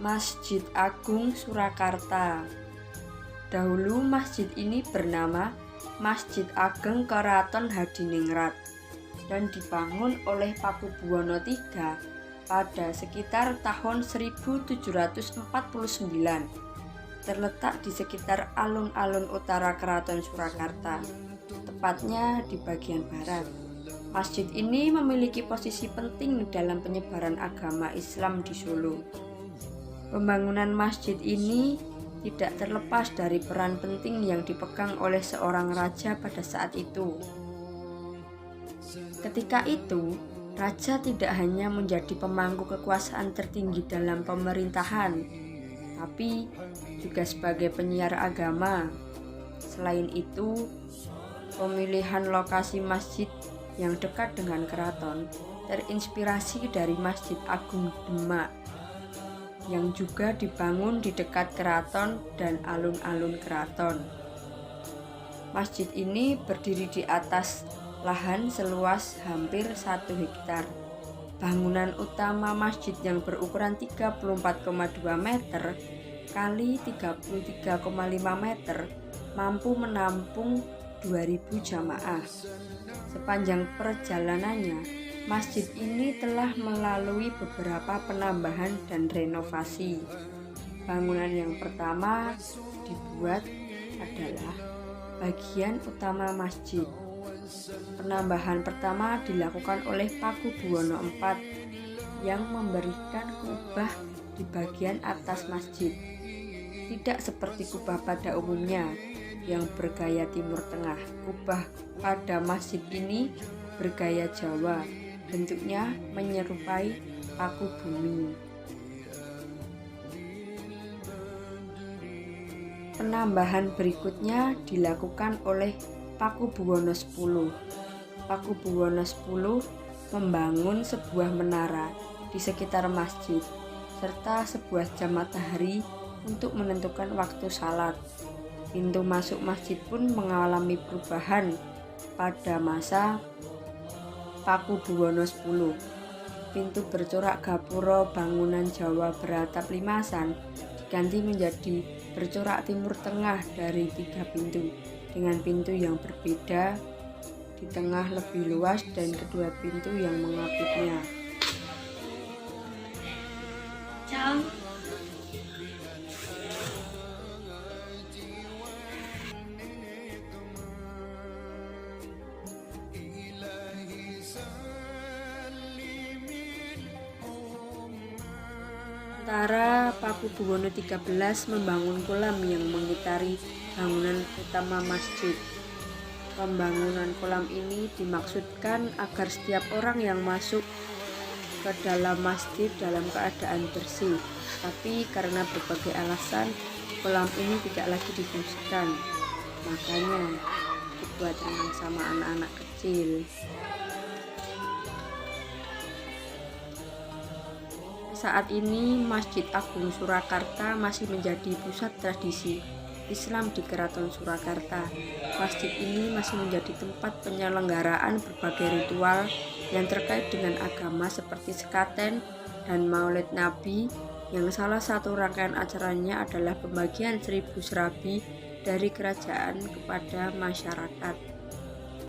Masjid Agung Surakarta. Dahulu masjid ini bernama Masjid Ageng Keraton Hadiningrat dan dibangun oleh Pakubuwono III pada sekitar tahun 1749. Terletak di sekitar alun-alun utara Keraton Surakarta, tepatnya di bagian barat. Masjid ini memiliki posisi penting dalam penyebaran agama Islam di Solo. Pembangunan masjid ini tidak terlepas dari peran penting yang dipegang oleh seorang raja pada saat itu. Ketika itu, raja tidak hanya menjadi pemangku kekuasaan tertinggi dalam pemerintahan, tapi juga sebagai penyiar agama. Selain itu, pemilihan lokasi masjid yang dekat dengan keraton terinspirasi dari Masjid Agung Demak yang juga dibangun di dekat keraton dan alun-alun keraton. Masjid ini berdiri di atas lahan seluas hampir 1 hektar. Bangunan utama masjid yang berukuran 34,2 meter kali 33,5 meter mampu menampung 2000 jamaah. Sepanjang perjalanannya, masjid ini telah melalui beberapa penambahan dan renovasi. Bangunan yang pertama dibuat adalah bagian utama masjid. Penambahan pertama dilakukan oleh Pakubuwono IV yang memberikan kubah di bagian atas masjid. Tidak seperti kubah pada umumnya yang bergaya Timur Tengah. Kubah pada masjid ini bergaya Jawa. Bentuknya menyerupai paku bumi. Penambahan berikutnya dilakukan oleh Pakubuwono X. Pakubuwono X membangun sebuah menara di sekitar masjid serta sebuah jam matahari untuk menentukan waktu salat. Pintu masuk masjid pun mengalami perubahan pada masa Pakubuwono X. Pintu bercorak gapura bangunan Jawa beratap limasan diganti menjadi bercorak Timur Tengah dari 3 pintu, dengan pintu yang berbeda di tengah lebih luas dan kedua pintu yang mengapitnya. Sementara Pakubuwono XIII membangun kolam yang mengitari bangunan utama masjid. Pembangunan kolam ini dimaksudkan agar setiap orang yang masuk ke dalam masjid dalam keadaan bersih. Tapi karena berbagai alasan, kolam ini tidak lagi difungsikan. Makanya dibuat renang sama anak-anak kecil. Saat ini Masjid Agung Surakarta masih menjadi pusat tradisi Islam di Keraton Surakarta. Masjid ini masih menjadi tempat penyelenggaraan berbagai ritual yang terkait dengan agama seperti sekaten dan Maulid Nabi, yang salah satu rangkaian acaranya adalah pembagian 1000 serabi dari kerajaan kepada masyarakat.